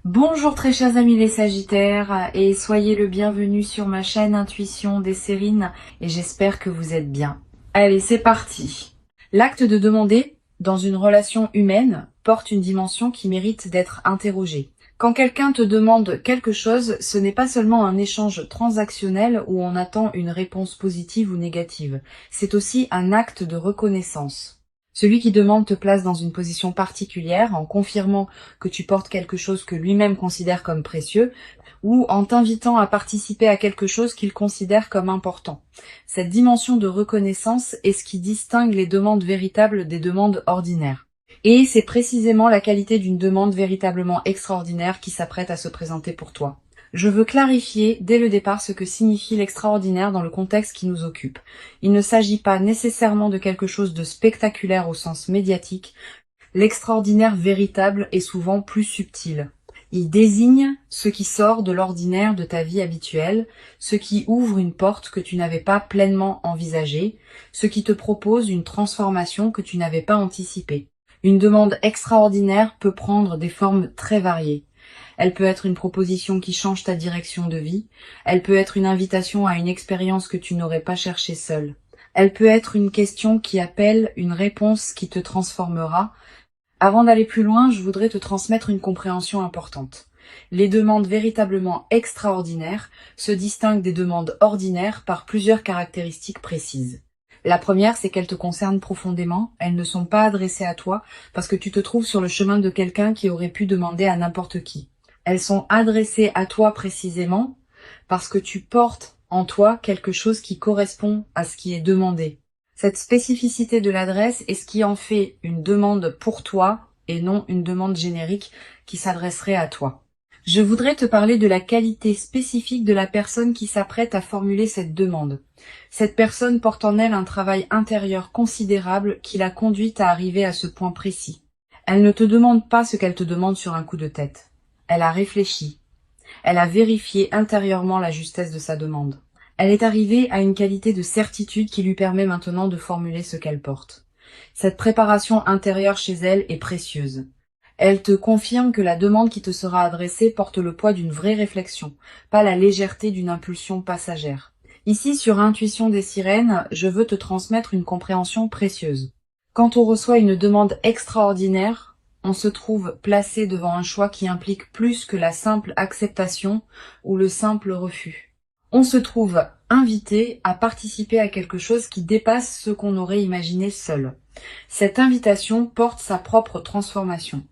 Bonjour très chers amis les Sagittaires et soyez le bienvenu sur ma chaîne Intuition des Sérines et j'espère que vous êtes bien. Allez, c'est parti. L'acte de demander dans une relation humaine porte une dimension qui mérite d'être interrogée. Quand quelqu'un te demande quelque chose, ce n'est pas seulement un échange transactionnel où on attend une réponse positive ou négative, c'est aussi un acte de reconnaissance. Celui qui demande te place dans une position particulière en confirmant que tu portes quelque chose que lui-même considère comme précieux ou en t'invitant à participer à quelque chose qu'il considère comme important. Cette dimension de reconnaissance est ce qui distingue les demandes véritables des demandes ordinaires. Et c'est précisément la qualité d'une demande véritablement extraordinaire qui s'apprête à se présenter pour toi. Je veux clarifier dès le départ ce que signifie l'extraordinaire dans le contexte qui nous occupe. Il ne s'agit pas nécessairement de quelque chose de spectaculaire au sens médiatique. L'extraordinaire véritable est souvent plus subtil. Il désigne ce qui sort de l'ordinaire de ta vie habituelle, ce qui ouvre une porte que tu n'avais pas pleinement envisagée, ce qui te propose une transformation que tu n'avais pas anticipée. Une demande extraordinaire peut prendre des formes très variées. Elle peut être une proposition qui change ta direction de vie. Elle peut être une invitation à une expérience que tu n'aurais pas cherchée seule. Elle peut être une question qui appelle une réponse qui te transformera. Avant d'aller plus loin, je voudrais te transmettre une compréhension importante. Les demandes véritablement extraordinaires se distinguent des demandes ordinaires par plusieurs caractéristiques précises. La première, c'est qu'elles te concernent profondément, elles ne sont pas adressées à toi parce que tu te trouves sur le chemin de quelqu'un qui aurait pu demander à n'importe qui. Elles sont adressées à toi précisément parce que tu portes en toi quelque chose qui correspond à ce qui est demandé. Cette spécificité de l'adresse est ce qui en fait une demande pour toi et non une demande générique qui s'adresserait à toi. Je voudrais te parler de la qualité spécifique de la personne qui s'apprête à formuler cette demande. Cette personne porte en elle un travail intérieur considérable qui l'a conduite à arriver à ce point précis. Elle ne te demande pas ce qu'elle te demande sur un coup de tête. Elle a réfléchi. Elle a vérifié intérieurement la justesse de sa demande. Elle est arrivée à une qualité de certitude qui lui permet maintenant de formuler ce qu'elle porte. Cette préparation intérieure chez elle est précieuse. Elle te confirme que la demande qui te sera adressée porte le poids d'une vraie réflexion, pas la légèreté d'une impulsion passagère. Ici, sur Intuition des Sirènes, je veux te transmettre une compréhension précieuse. Quand on reçoit une demande extraordinaire, on se trouve placé devant un choix qui implique plus que la simple acceptation ou le simple refus. On se trouve invité à participer à quelque chose qui dépasse ce qu'on aurait imaginé seul. Cette invitation porte sa propre transformation.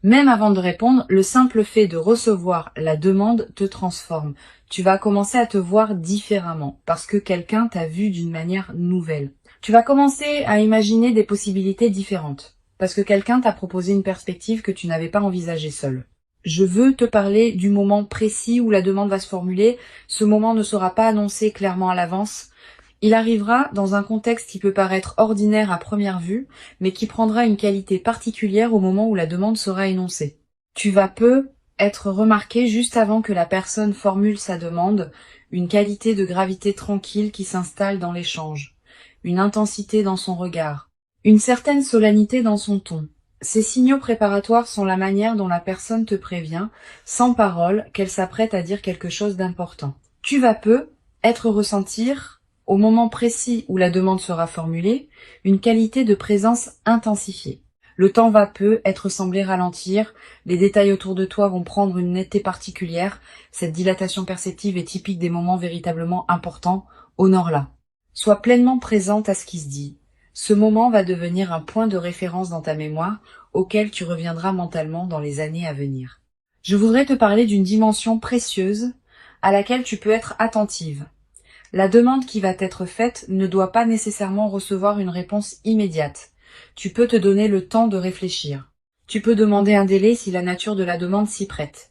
Même avant de répondre, le simple fait de recevoir la demande te transforme. Tu vas commencer à te voir différemment parce que quelqu'un t'a vu d'une manière nouvelle. Tu vas commencer à imaginer des possibilités différentes parce que quelqu'un t'a proposé une perspective que tu n'avais pas envisagée seule. Je veux te parler du moment précis où la demande va se formuler. Ce moment ne sera pas annoncé clairement à l'avance. Il arrivera dans un contexte qui peut paraître ordinaire à première vue, mais qui prendra une qualité particulière au moment où la demande sera énoncée. Tu vas peu être remarqué juste avant que la personne formule sa demande, une qualité de gravité tranquille qui s'installe dans l'échange, une intensité dans son regard, une certaine solennité dans son ton. Ces signaux préparatoires sont la manière dont la personne te prévient, sans parole, qu'elle s'apprête à dire quelque chose d'important. Tu vas peu ressentir, au moment précis où la demande sera formulée, une qualité de présence intensifiée. Le temps va peu être semblé ralentir, les détails autour de toi vont prendre une netteté particulière, cette dilatation perceptive est typique des moments véritablement importants, honore-la. Sois pleinement présente à ce qui se dit. Ce moment va devenir un point de référence dans ta mémoire, auquel tu reviendras mentalement dans les années à venir. Je voudrais te parler d'une dimension précieuse à laquelle tu peux être attentive. La demande qui va t'être faite ne doit pas nécessairement recevoir une réponse immédiate. Tu peux te donner le temps de réfléchir. Tu peux demander un délai si la nature de la demande s'y prête.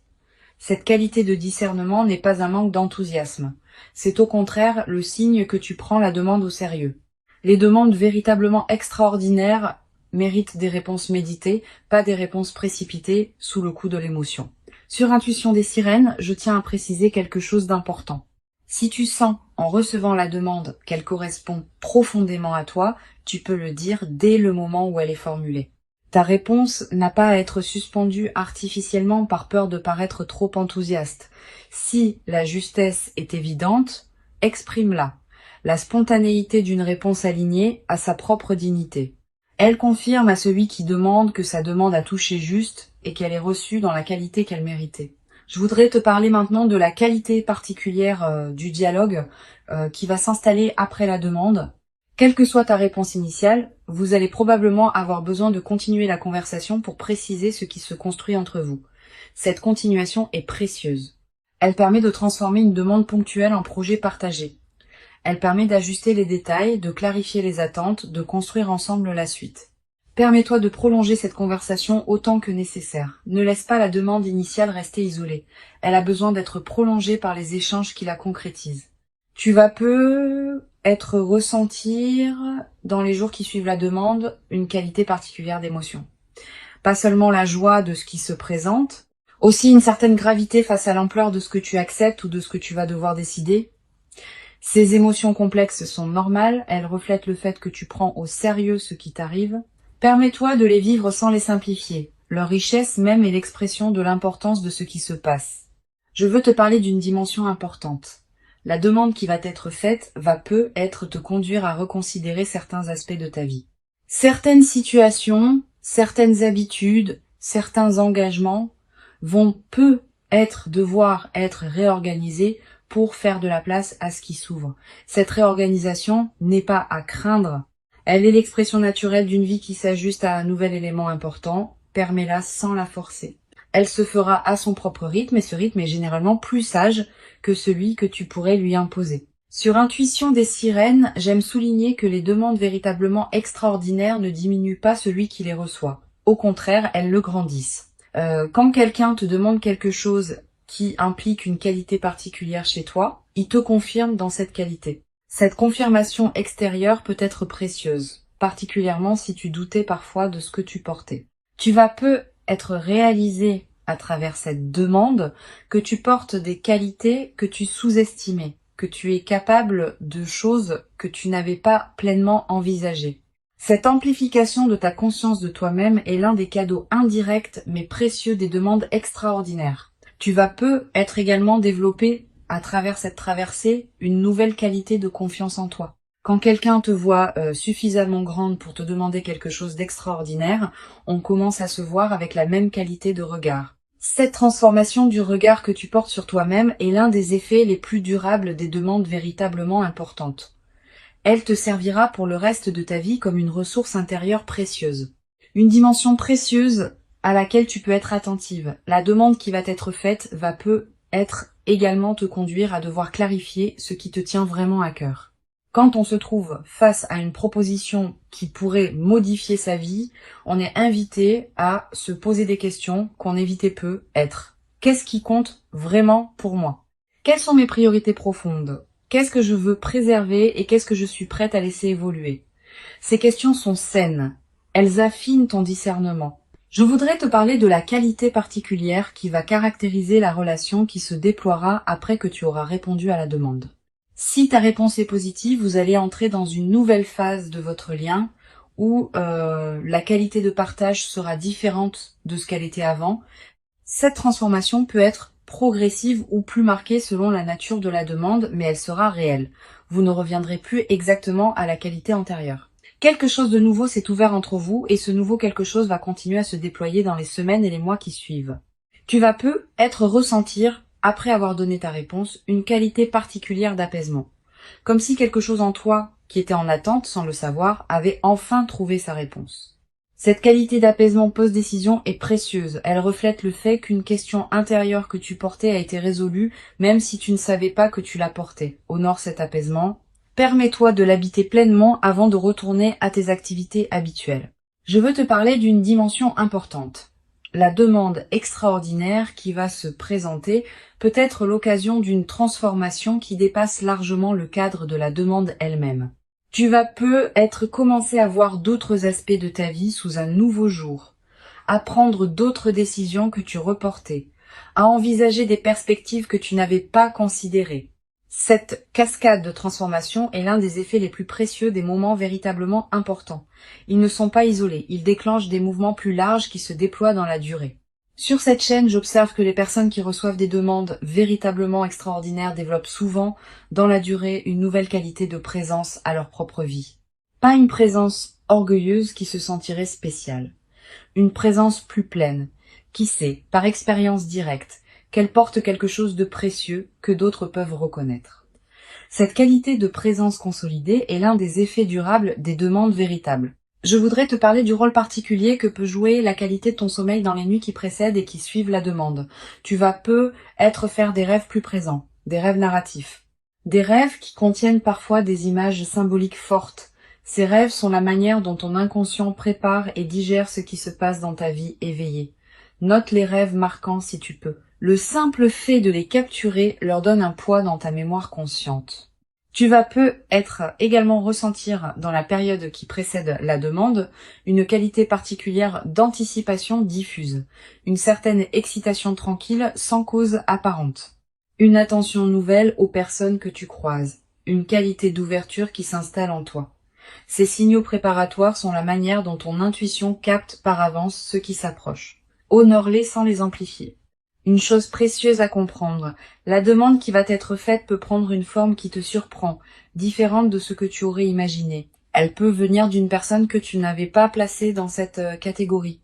Cette qualité de discernement n'est pas un manque d'enthousiasme. C'est au contraire le signe que tu prends la demande au sérieux. Les demandes véritablement extraordinaires méritent des réponses méditées, pas des réponses précipitées sous le coup de l'émotion. Sur Intuition des Sirènes, je tiens à préciser quelque chose d'important. Si tu sens, en recevant la demande, qu'elle correspond profondément à toi, tu peux le dire dès le moment où elle est formulée. Ta réponse n'a pas à être suspendue artificiellement par peur de paraître trop enthousiaste. Si la justesse est évidente, exprime-la. La spontanéité d'une réponse alignée a sa propre dignité. Elle confirme à celui qui demande que sa demande a touché juste et qu'elle est reçue dans la qualité qu'elle méritait. Je voudrais te parler maintenant de la qualité particulière du dialogue qui va s'installer après la demande. Quelle que soit ta réponse initiale, vous allez probablement avoir besoin de continuer la conversation pour préciser ce qui se construit entre vous. Cette continuation est précieuse. Elle permet de transformer une demande ponctuelle en projet partagé. Elle permet d'ajuster les détails, de clarifier les attentes, de construire ensemble la suite. Permets-toi de prolonger cette conversation autant que nécessaire. Ne laisse pas la demande initiale rester isolée. Elle a besoin d'être prolongée par les échanges qui la concrétisent. Tu vas ressentir, dans les jours qui suivent la demande, une qualité particulière d'émotion. Pas seulement la joie de ce qui se présente, aussi une certaine gravité face à l'ampleur de ce que tu acceptes ou de ce que tu vas devoir décider. Ces émotions complexes sont normales, elles reflètent le fait que tu prends au sérieux ce qui t'arrive. Permets-toi de les vivre sans les simplifier. Leur richesse même est l'expression de l'importance de ce qui se passe. Je veux te parler d'une dimension importante. La demande qui va t'être faite va peut-être te conduire à reconsidérer certains aspects de ta vie. Certaines situations, certaines habitudes, certains engagements vont devoir être réorganisés pour faire de la place à ce qui s'ouvre. Cette réorganisation n'est pas à craindre. Elle est l'expression naturelle d'une vie qui s'ajuste à un nouvel élément important. Permets-la sans la forcer. Elle se fera à son propre rythme et ce rythme est généralement plus sage que celui que tu pourrais lui imposer. Sur Intuition des sirènes, j'aime souligner que les demandes véritablement extraordinaires ne diminuent pas celui qui les reçoit. Au contraire, elles le grandissent. Quand quelqu'un te demande quelque chose qui implique une qualité particulière chez toi, il te confirme dans cette qualité. Cette confirmation extérieure peut être précieuse, particulièrement si tu doutais parfois de ce que tu portais. Tu vas être réalisé à travers cette demande que tu portes des qualités que tu sous-estimais, que tu es capable de choses que tu n'avais pas pleinement envisagées. Cette amplification de ta conscience de toi-même est l'un des cadeaux indirects mais précieux des demandes extraordinaires. Tu vas être également développé à travers cette traversée une nouvelle qualité de confiance en toi. Quand quelqu'un te voit suffisamment grande pour te demander quelque chose d'extraordinaire, on commence à se voir avec la même qualité de regard. Cette transformation du regard que tu portes sur toi-même est l'un des effets les plus durables des demandes véritablement importantes. Elle te servira pour le reste de ta vie comme une ressource intérieure précieuse. Une dimension précieuse à laquelle tu peux être attentive. La demande qui va t'être faite va être également te conduire à devoir clarifier ce qui te tient vraiment à cœur. Quand on se trouve face à une proposition qui pourrait modifier sa vie, on est invité à se poser des questions qu'on évitait être. Qu'est-ce qui compte vraiment pour moi? Quelles sont mes priorités profondes? Qu'est-ce que je veux préserver et qu'est-ce que je suis prête à laisser évoluer? Ces questions sont saines. Elles affinent ton discernement. Je voudrais te parler de la qualité particulière qui va caractériser la relation qui se déploiera après que tu auras répondu à la demande. Si ta réponse est positive, vous allez entrer dans une nouvelle phase de votre lien où la qualité de partage sera différente de ce qu'elle était avant. Cette transformation peut être progressive ou plus marquée selon la nature de la demande, mais elle sera réelle. Vous ne reviendrez plus exactement à la qualité antérieure. Quelque chose de nouveau s'est ouvert entre vous et ce nouveau quelque chose va continuer à se déployer dans les semaines et les mois qui suivent. Tu vas ressentir, après avoir donné ta réponse, une qualité particulière d'apaisement. Comme si quelque chose en toi, qui était en attente sans le savoir, avait enfin trouvé sa réponse. Cette qualité d'apaisement post-décision est précieuse. Elle reflète le fait qu'une question intérieure que tu portais a été résolue, même si tu ne savais pas que tu la portais. Honore cet apaisement. Permets-toi de l'habiter pleinement avant de retourner à tes activités habituelles. Je veux te parler d'une dimension importante. La demande extraordinaire qui va se présenter peut être l'occasion d'une transformation qui dépasse largement le cadre de la demande elle-même. Tu vas commencer à voir d'autres aspects de ta vie sous un nouveau jour, à prendre d'autres décisions que tu reportais, à envisager des perspectives que tu n'avais pas considérées. Cette cascade de transformation est l'un des effets les plus précieux des moments véritablement importants. Ils ne sont pas isolés, ils déclenchent des mouvements plus larges qui se déploient dans la durée. Sur cette chaîne, j'observe que les personnes qui reçoivent des demandes véritablement extraordinaires développent souvent, dans la durée, une nouvelle qualité de présence à leur propre vie. Pas une présence orgueilleuse qui se sentirait spéciale. Une présence plus pleine, qui sait, par expérience directe, qu'elle porte quelque chose de précieux que d'autres peuvent reconnaître. Cette qualité de présence consolidée est l'un des effets durables des demandes véritables. Je voudrais te parler du rôle particulier que peut jouer la qualité de ton sommeil dans les nuits qui précèdent et qui suivent la demande. Tu vas faire des rêves plus présents, des rêves narratifs. Des rêves qui contiennent parfois des images symboliques fortes. Ces rêves sont la manière dont ton inconscient prépare et digère ce qui se passe dans ta vie éveillée. Note les rêves marquants si tu peux. Le simple fait de les capturer leur donne un poids dans ta mémoire consciente. Tu vas également ressentir dans la période qui précède la demande une qualité particulière d'anticipation diffuse, une certaine excitation tranquille sans cause apparente, une attention nouvelle aux personnes que tu croises, une qualité d'ouverture qui s'installe en toi. Ces signaux préparatoires sont la manière dont ton intuition capte par avance ce qui s'approche. Honore-les sans les amplifier. Une chose précieuse à comprendre, la demande qui va t'être faite peut prendre une forme qui te surprend, différente de ce que tu aurais imaginé. Elle peut venir d'une personne que tu n'avais pas placée dans cette catégorie.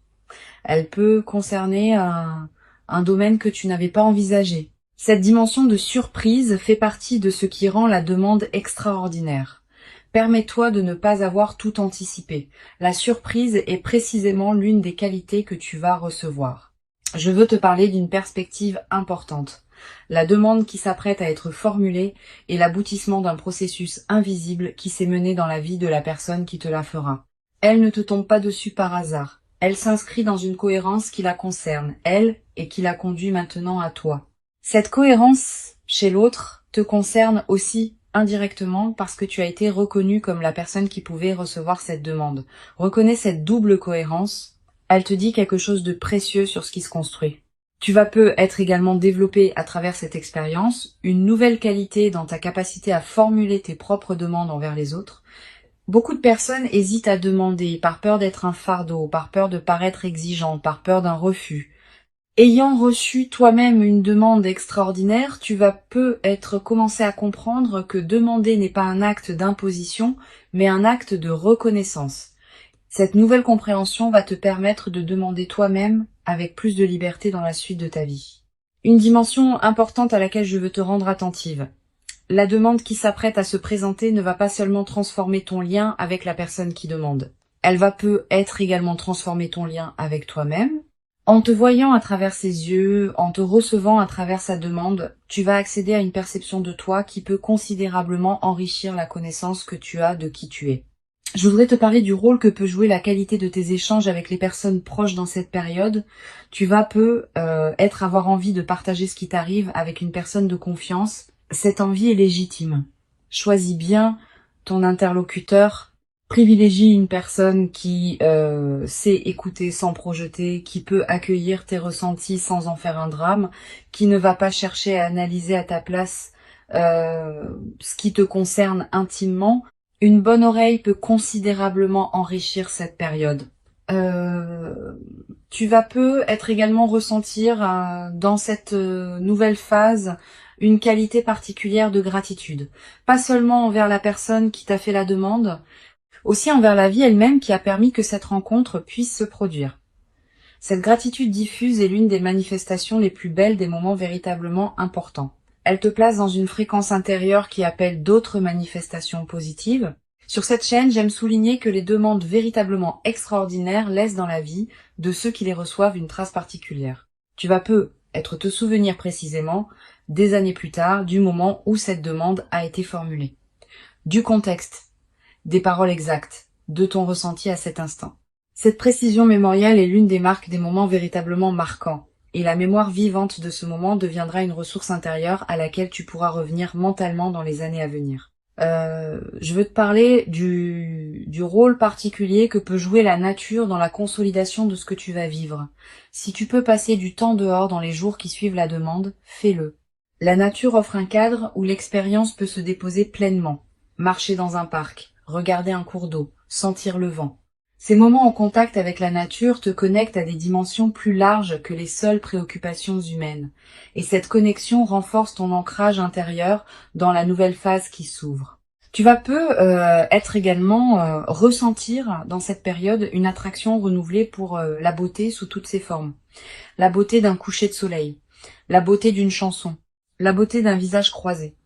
Elle peut concerner un domaine que tu n'avais pas envisagé. Cette dimension de surprise fait partie de ce qui rend la demande extraordinaire. Permets-toi de ne pas avoir tout anticipé. La surprise est précisément l'une des qualités que tu vas recevoir. Je veux te parler d'une perspective importante. La demande qui s'apprête à être formulée est l'aboutissement d'un processus invisible qui s'est mené dans la vie de la personne qui te la fera. Elle ne te tombe pas dessus par hasard. Elle s'inscrit dans une cohérence qui la concerne, elle, et qui la conduit maintenant à toi. Cette cohérence chez l'autre te concerne aussi indirectement parce que tu as été reconnu comme la personne qui pouvait recevoir cette demande. Reconnais cette double cohérence. Elle te dit quelque chose de précieux sur ce qui se construit. Tu vas être également développé à travers cette expérience une nouvelle qualité dans ta capacité à formuler tes propres demandes envers les autres. Beaucoup de personnes hésitent à demander par peur d'être un fardeau, par peur de paraître exigeant, par peur d'un refus. Ayant reçu toi-même une demande extraordinaire, tu vas commencer à comprendre que demander n'est pas un acte d'imposition, mais un acte de reconnaissance. Cette nouvelle compréhension va te permettre de demander toi-même avec plus de liberté dans la suite de ta vie. Une dimension importante à laquelle je veux te rendre attentive. La demande qui s'apprête à se présenter ne va pas seulement transformer ton lien avec la personne qui demande. Elle va être également transformer ton lien avec toi-même. En te voyant à travers ses yeux, en te recevant à travers sa demande, tu vas accéder à une perception de toi qui peut considérablement enrichir la connaissance que tu as de qui tu es. Je voudrais te parler du rôle que peut jouer la qualité de tes échanges avec les personnes proches dans cette période. Tu vas avoir envie de partager ce qui t'arrive avec une personne de confiance. Cette envie est légitime. Choisis bien ton interlocuteur. Privilégie une personne qui sait écouter sans projeter, qui peut accueillir tes ressentis sans en faire un drame, qui ne va pas chercher à analyser à ta place ce qui te concerne intimement. Une bonne oreille peut considérablement enrichir cette période. Tu vas être également ressentir dans cette nouvelle phase une qualité particulière de gratitude. Pas seulement envers la personne qui t'a fait la demande, aussi envers la vie elle-même qui a permis que cette rencontre puisse se produire. Cette gratitude diffuse est l'une des manifestations les plus belles des moments véritablement importants. Elle te place dans une fréquence intérieure qui appelle d'autres manifestations positives. Sur cette chaîne, j'aime souligner que les demandes véritablement extraordinaires laissent dans la vie de ceux qui les reçoivent une trace particulière. Tu vas te souvenir précisément, des années plus tard, du moment où cette demande a été formulée. Du contexte, des paroles exactes, de ton ressenti à cet instant. Cette précision mémorielle est l'une des marques des moments véritablement marquants. Et la mémoire vivante de ce moment deviendra une ressource intérieure à laquelle tu pourras revenir mentalement dans les années à venir. Je veux te parler du rôle particulier que peut jouer la nature dans la consolidation de ce que tu vas vivre. Si tu peux passer du temps dehors dans les jours qui suivent la demande, fais-le. La nature offre un cadre où l'expérience peut se déposer pleinement. Marcher dans un parc, regarder un cours d'eau, sentir le vent. Ces moments en contact avec la nature te connectent à des dimensions plus larges que les seules préoccupations humaines. Et cette connexion renforce ton ancrage intérieur dans la nouvelle phase qui s'ouvre. Tu vas être également ressentir dans cette période une attraction renouvelée pour la beauté sous toutes ses formes. La beauté d'un coucher de soleil, la beauté d'une chanson, la beauté d'un visage croisé.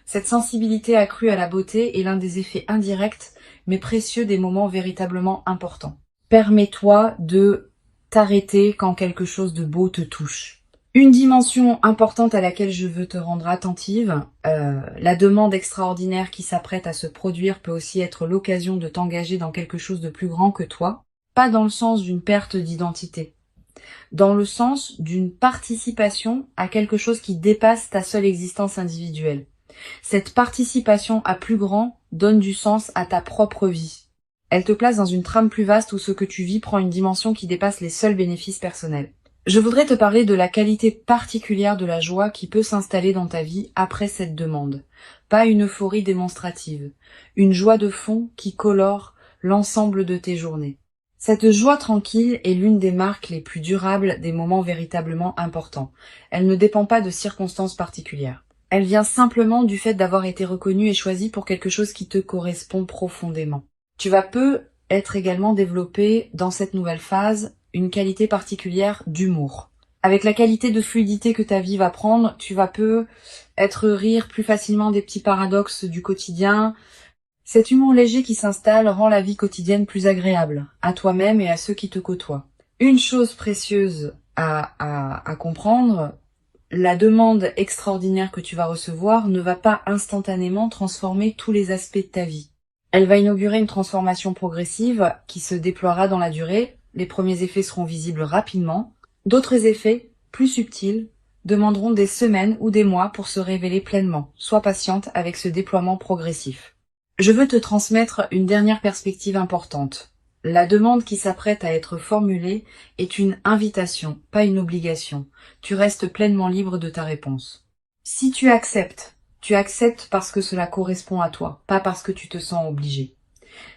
Cette sensibilité accrue à la beauté est l'un des effets indirects mais précieux des moments véritablement importants. Permets-toi de t'arrêter quand quelque chose de beau te touche. Une dimension importante à laquelle je veux te rendre attentive, la demande extraordinaire qui s'apprête à se produire peut aussi être l'occasion de t'engager dans quelque chose de plus grand que toi, pas dans le sens d'une perte d'identité, dans le sens d'une participation à quelque chose qui dépasse ta seule existence individuelle. Cette participation à plus grand donne du sens à ta propre vie. Elle te place dans une trame plus vaste où ce que tu vis prend une dimension qui dépasse les seuls bénéfices personnels. Je voudrais te parler de la qualité particulière de la joie qui peut s'installer dans ta vie après cette demande. Pas une euphorie démonstrative, une joie de fond qui colore l'ensemble de tes journées. Cette joie tranquille est l'une des marques les plus durables des moments véritablement importants. Elle ne dépend pas de circonstances particulières. Elle vient simplement du fait d'avoir été reconnue et choisie pour quelque chose qui te correspond profondément. Tu vas être également développé dans cette nouvelle phase une qualité particulière d'humour. Avec la qualité de fluidité que ta vie va prendre, tu vas être rire plus facilement des petits paradoxes du quotidien. Cet humour léger qui s'installe rend la vie quotidienne plus agréable, à toi-même et à ceux qui te côtoient. Une chose précieuse à comprendre, la demande extraordinaire que tu vas recevoir ne va pas instantanément transformer tous les aspects de ta vie. Elle va inaugurer une transformation progressive qui se déploiera dans la durée. Les premiers effets seront visibles rapidement. D'autres effets, plus subtils, demanderont des semaines ou des mois pour se révéler pleinement. Sois patiente avec ce déploiement progressif. Je veux te transmettre une dernière perspective importante. La demande qui s'apprête à être formulée est une invitation, pas une obligation. Tu restes pleinement libre de ta réponse. Si tu acceptes parce que cela correspond à toi, pas parce que tu te sens obligé.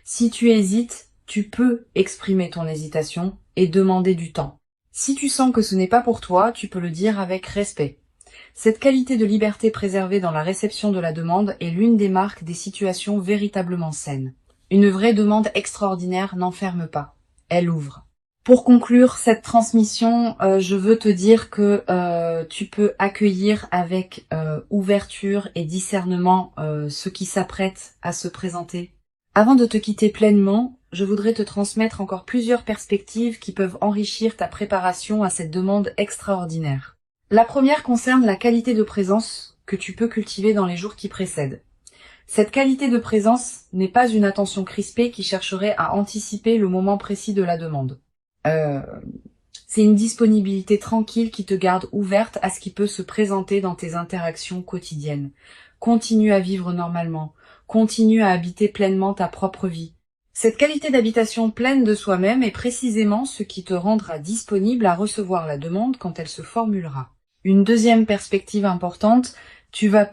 Si tu hésites, tu peux exprimer ton hésitation et demander du temps. Si tu sens que ce n'est pas pour toi, tu peux le dire avec respect. Cette qualité de liberté préservée dans la réception de la demande est l'une des marques des situations véritablement saines. Une vraie demande extraordinaire n'enferme pas, elle ouvre. Pour conclure cette transmission, je veux te dire que tu peux accueillir avec ouverture et discernement ce qui s'apprête à se présenter. Avant de te quitter pleinement, je voudrais te transmettre encore plusieurs perspectives qui peuvent enrichir ta préparation à cette demande extraordinaire. La première concerne la qualité de présence que tu peux cultiver dans les jours qui précèdent. Cette qualité de présence n'est pas une attention crispée qui chercherait à anticiper le moment précis de la demande. C'est une disponibilité tranquille qui te garde ouverte à ce qui peut se présenter dans tes interactions quotidiennes. Continue à vivre normalement. Continue à habiter pleinement ta propre vie. Cette qualité d'habitation pleine de soi-même est précisément ce qui te rendra disponible à recevoir la demande quand elle se formulera. Une deuxième perspective importante, tu vas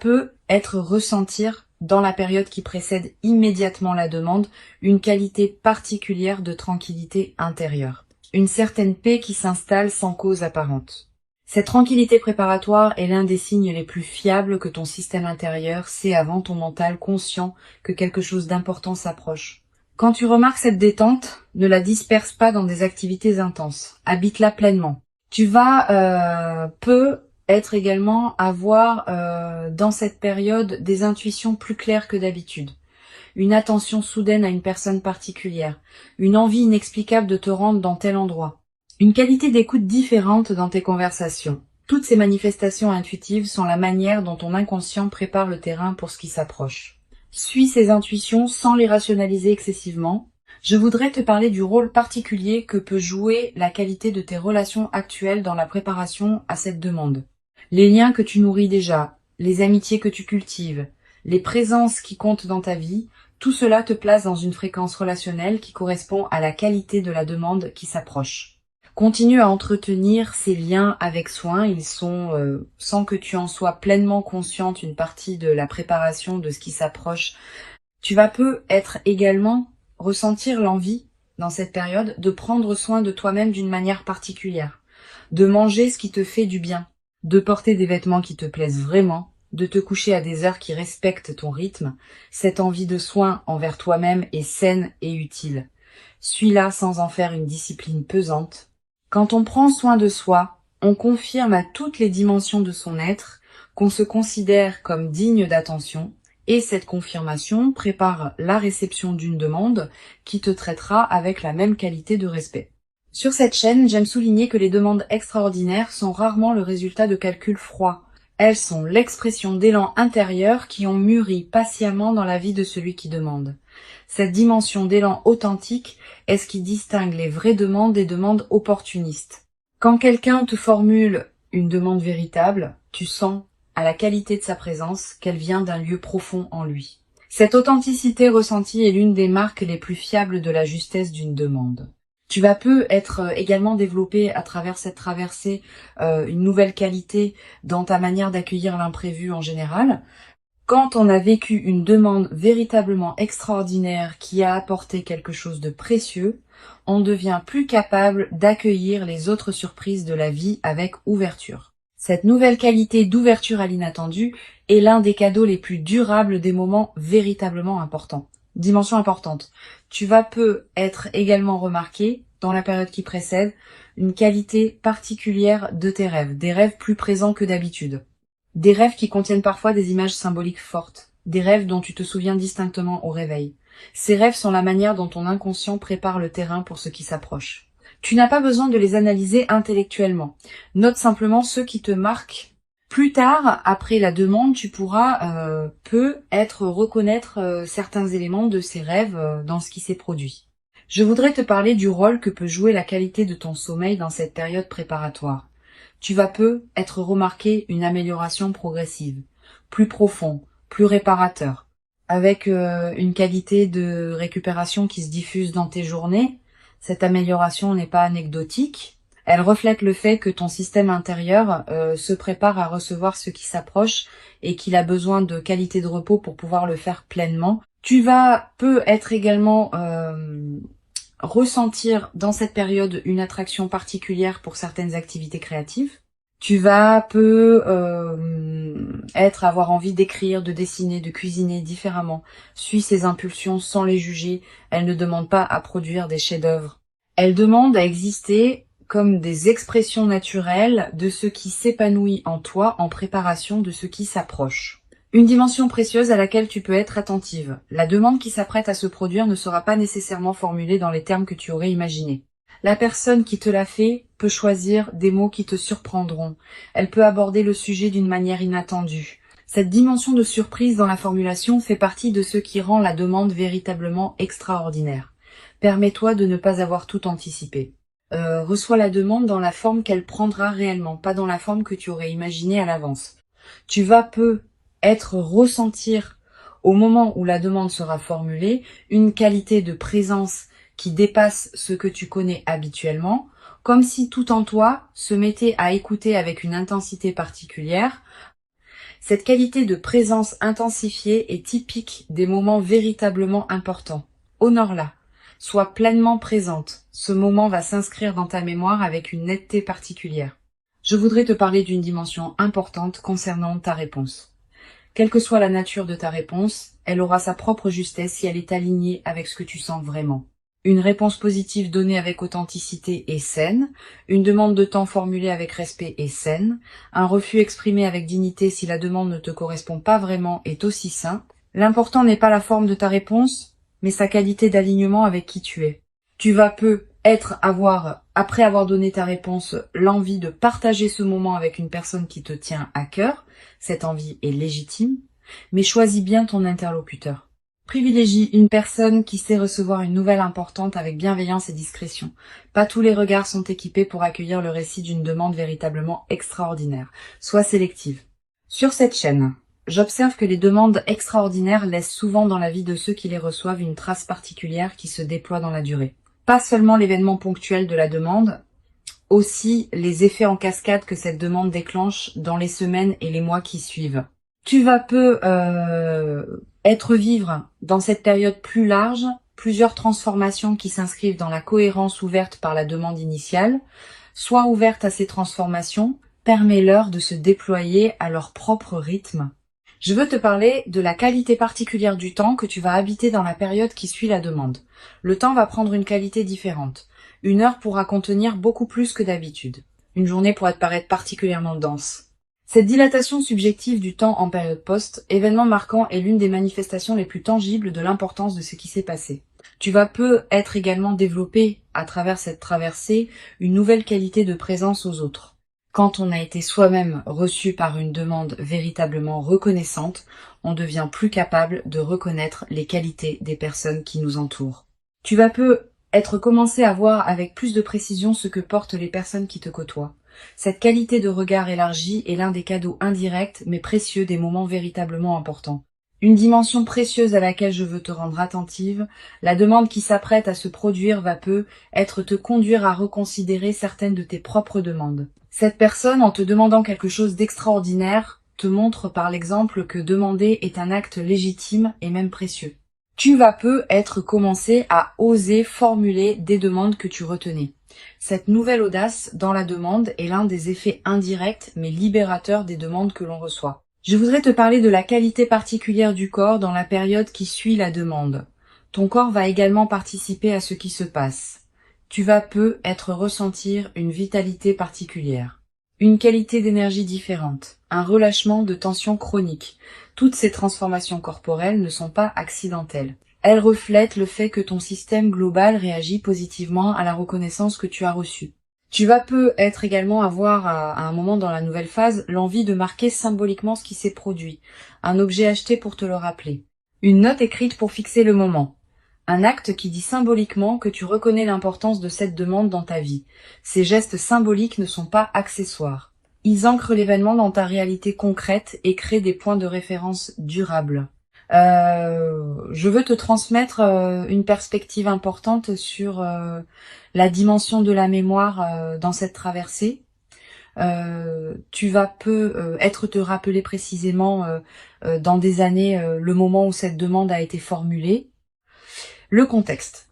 être ressentir dans la période qui précède immédiatement la demande une qualité particulière de tranquillité intérieure. Une certaine paix qui s'installe sans cause apparente. Cette tranquillité préparatoire est l'un des signes les plus fiables que ton système intérieur sait avant ton mental conscient que quelque chose d'important s'approche. Quand tu remarques cette détente, ne la disperse pas dans des activités intenses. Habite-la pleinement. Tu vas être également avoir dans cette période des intuitions plus claires que d'habitude. Une attention soudaine à une personne particulière, une envie inexplicable de te rendre dans tel endroit, une qualité d'écoute différente dans tes conversations. Toutes ces manifestations intuitives sont la manière dont ton inconscient prépare le terrain pour ce qui s'approche. Suis ces intuitions sans les rationaliser excessivement. Je voudrais te parler du rôle particulier que peut jouer la qualité de tes relations actuelles dans la préparation à cette demande. Les liens que tu nourris déjà, les amitiés que tu cultives, les présences qui comptent dans ta vie, tout cela te place dans une fréquence relationnelle qui correspond à la qualité de la demande qui s'approche. Continue à entretenir ces liens avec soin, ils sont, sans que tu en sois pleinement consciente, une partie de la préparation de ce qui s'approche. Tu vas peut-être également ressentir l'envie, dans cette période, de prendre soin de toi-même d'une manière particulière, de manger ce qui te fait du bien, de porter des vêtements qui te plaisent vraiment, de te coucher à des heures qui respectent ton rythme. Cette envie de soin envers toi-même est saine et utile. Suis-la sans en faire une discipline pesante. Quand on prend soin de soi, on confirme à toutes les dimensions de son être qu'on se considère comme digne d'attention, et cette confirmation prépare la réception d'une demande qui te traitera avec la même qualité de respect. Sur cette chaîne, j'aime souligner que les demandes extraordinaires sont rarement le résultat de calculs froids. Elles sont l'expression d'élans intérieurs qui ont mûri patiemment dans la vie de celui qui demande. Cette dimension d'élan authentique est ce qui distingue les vraies demandes des demandes opportunistes. Quand quelqu'un te formule une demande véritable, tu sens à la qualité de sa présence qu'elle vient d'un lieu profond en lui. Cette authenticité ressentie est l'une des marques les plus fiables de la justesse d'une demande. Tu vas être également développer à travers cette traversée une nouvelle qualité dans ta manière d'accueillir l'imprévu en général. Quand on a vécu une demande véritablement extraordinaire qui a apporté quelque chose de précieux, on devient plus capable d'accueillir les autres surprises de la vie avec ouverture. Cette nouvelle qualité d'ouverture à l'inattendu est l'un des cadeaux les plus durables des moments véritablement importants. Dimension importante. Tu vas être également remarqué, dans la période qui précède, une qualité particulière de tes rêves, des rêves plus présents que d'habitude. Des rêves qui contiennent parfois des images symboliques fortes, des rêves dont tu te souviens distinctement au réveil. Ces rêves sont la manière dont ton inconscient prépare le terrain pour ce qui s'approche. Tu n'as pas besoin de les analyser intellectuellement. Note simplement ceux qui te marquent. Plus tard, après la demande, tu pourras reconnaître certains éléments de ces rêves dans ce qui s'est produit. Je voudrais te parler du rôle que peut jouer la qualité de ton sommeil dans cette période préparatoire. Tu vas être remarqué une amélioration progressive, plus profond, plus réparateur, avec une qualité de récupération qui se diffuse dans tes journées. Cette amélioration n'est pas anecdotique, elle reflète le fait que ton système intérieur se prépare à recevoir ce qui s'approche et qu'il a besoin de qualité de repos pour pouvoir le faire pleinement. Tu vas être également ressentir dans cette période une attraction particulière pour certaines activités créatives. Tu vas avoir envie d'écrire, de dessiner, de cuisiner différemment. Suis ces impulsions sans les juger. Elles ne demandent pas à produire des chefs-d'œuvre. Elles demandent à exister comme des expressions naturelles de ce qui s'épanouit en toi en préparation de ce qui s'approche. Une dimension précieuse à laquelle tu peux être attentive. La demande qui s'apprête à se produire ne sera pas nécessairement formulée dans les termes que tu aurais imaginés. La personne qui te l'a fait peut choisir des mots qui te surprendront. Elle peut aborder le sujet d'une manière inattendue. Cette dimension de surprise dans la formulation fait partie de ce qui rend la demande véritablement extraordinaire. Permets-toi de ne pas avoir tout anticipé. Reçois la demande dans la forme qu'elle prendra réellement, pas dans la forme que tu aurais imaginée à l'avance. Tu vas ressentir au moment où la demande sera formulée une qualité de présence qui dépasse ce que tu connais habituellement, comme si tout en toi se mettait à écouter avec une intensité particulière. Cette qualité de présence intensifiée est typique des moments véritablement importants. Honore-la. Sois pleinement présente. Ce moment va s'inscrire dans ta mémoire avec une netteté particulière. Je voudrais te parler d'une dimension importante concernant ta réponse. Quelle que soit la nature de ta réponse, elle aura sa propre justesse si elle est alignée avec ce que tu sens vraiment. Une réponse positive donnée avec authenticité est saine, une demande de temps formulée avec respect est saine, un refus exprimé avec dignité si la demande ne te correspond pas vraiment est aussi sain. L'important n'est pas la forme de ta réponse, mais sa qualité d'alignement avec qui tu es. Tu vas après avoir donné ta réponse, l'envie de partager ce moment avec une personne qui te tient à cœur. Cette envie est légitime, mais choisis bien ton interlocuteur. Privilégie une personne qui sait recevoir une nouvelle importante avec bienveillance et discrétion. Pas tous les regards sont équipés pour accueillir le récit d'une demande véritablement extraordinaire. Sois sélective. Sur cette chaîne, j'observe que les demandes extraordinaires laissent souvent dans la vie de ceux qui les reçoivent une trace particulière qui se déploie dans la durée. Pas seulement l'événement ponctuel de la demande, aussi les effets en cascade que cette demande déclenche dans les semaines et les mois qui suivent. Tu vas peu être vivre dans cette période plus large plusieurs transformations qui s'inscrivent dans la cohérence ouverte par la demande initiale. Sois ouverte à ces transformations, permets-leur de se déployer à leur propre rythme. Je veux te parler de la qualité particulière du temps que tu vas habiter dans la période qui suit la demande. Le temps va prendre une qualité différente. Une heure pourra contenir beaucoup plus que d'habitude. Une journée pourra te paraître particulièrement dense. Cette dilatation subjective du temps en période post, événement marquant, est l'une des manifestations les plus tangibles de l'importance de ce qui s'est passé. Tu vas peu être également développé, à travers cette traversée, une nouvelle qualité de présence aux autres. Quand on a été soi-même reçu par une demande véritablement reconnaissante, on devient plus capable de reconnaître les qualités des personnes qui nous entourent. Tu vas peu être commencé à voir avec plus de précision ce que portent les personnes qui te côtoient. Cette qualité de regard élargi est l'un des cadeaux indirects mais précieux des moments véritablement importants. Une dimension précieuse à laquelle je veux te rendre attentive, la demande qui s'apprête à se produire va peu être te conduire à reconsidérer certaines de tes propres demandes. Cette personne, en te demandant quelque chose d'extraordinaire, te montre par l'exemple que demander est un acte légitime et même précieux. Tu vas peu être commencé à oser formuler des demandes que tu retenais. Cette nouvelle audace dans la demande est l'un des effets indirects mais libérateurs des demandes que l'on reçoit. Je voudrais te parler de la qualité particulière du corps dans la période qui suit la demande. Ton corps va également participer à ce qui se passe. Tu vas peu être ressentir une vitalité particulière, une qualité d'énergie différente, un relâchement de tension chronique. Toutes ces transformations corporelles ne sont pas accidentelles. Elles reflètent le fait que ton système global réagit positivement à la reconnaissance que tu as reçue. Tu vas peu être également avoir à un moment dans la nouvelle phase l'envie de marquer symboliquement ce qui s'est produit, un objet acheté pour te le rappeler, une note écrite pour fixer le moment, un acte qui dit symboliquement que tu reconnais l'importance de cette demande dans ta vie. Ces gestes symboliques ne sont pas accessoires. Ils ancrent l'événement dans ta réalité concrète et créent des points de référence durables. Je veux te transmettre une perspective importante sur la dimension de la mémoire dans cette traversée. Tu vas peu être te rappeler précisément dans des années le moment où cette demande a été formulée. Le contexte,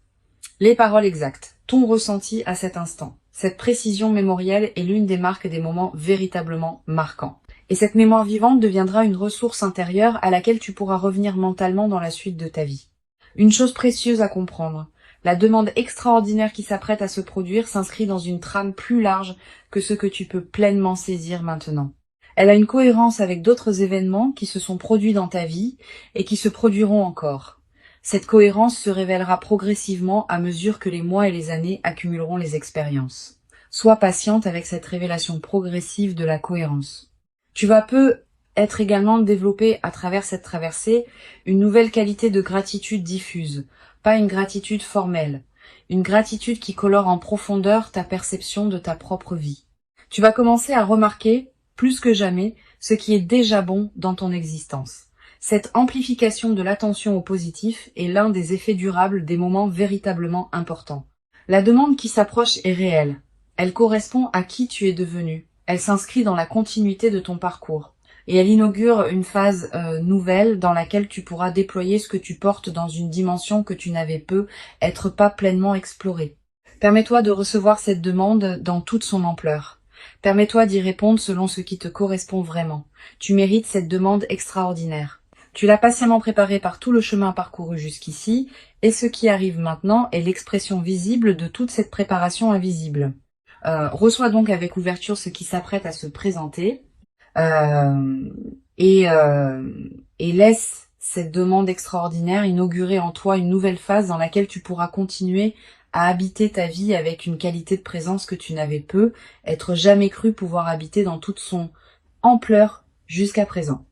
les paroles exactes, ton ressenti à cet instant. Cette précision mémorielle est l'une des marques des moments véritablement marquants. Et cette mémoire vivante deviendra une ressource intérieure à laquelle tu pourras revenir mentalement dans la suite de ta vie. Une chose précieuse à comprendre, la demande extraordinaire qui s'apprête à se produire s'inscrit dans une trame plus large que ce que tu peux pleinement saisir maintenant. Elle a une cohérence avec d'autres événements qui se sont produits dans ta vie et qui se produiront encore. Cette cohérence se révélera progressivement à mesure que les mois et les années accumuleront les expériences. Sois patiente avec cette révélation progressive de la cohérence. Tu vas peu être également développé à travers cette traversée une nouvelle qualité de gratitude diffuse, pas une gratitude formelle, une gratitude qui colore en profondeur ta perception de ta propre vie. Tu vas commencer à remarquer, plus que jamais, ce qui est déjà bon dans ton existence. Cette amplification de l'attention au positif est l'un des effets durables des moments véritablement importants. La demande qui s'approche est réelle. Elle correspond à qui tu es devenu. Elle s'inscrit dans la continuité de ton parcours. Et elle inaugure une phase nouvelle dans laquelle tu pourras déployer ce que tu portes dans une dimension que tu n'avais peu être pas pleinement explorée. Permets-toi de recevoir cette demande dans toute son ampleur. Permets-toi d'y répondre selon ce qui te correspond vraiment. Tu mérites cette demande extraordinaire. Tu l'as patiemment préparée par tout le chemin parcouru jusqu'ici, et ce qui arrive maintenant est l'expression visible de toute cette préparation invisible. Reçois donc avec ouverture ce qui s'apprête à se présenter et laisse cette demande extraordinaire inaugurer en toi une nouvelle phase dans laquelle tu pourras continuer à habiter ta vie avec une qualité de présence que tu n'avais peu, être jamais cru pouvoir habiter dans toute son ampleur jusqu'à présent.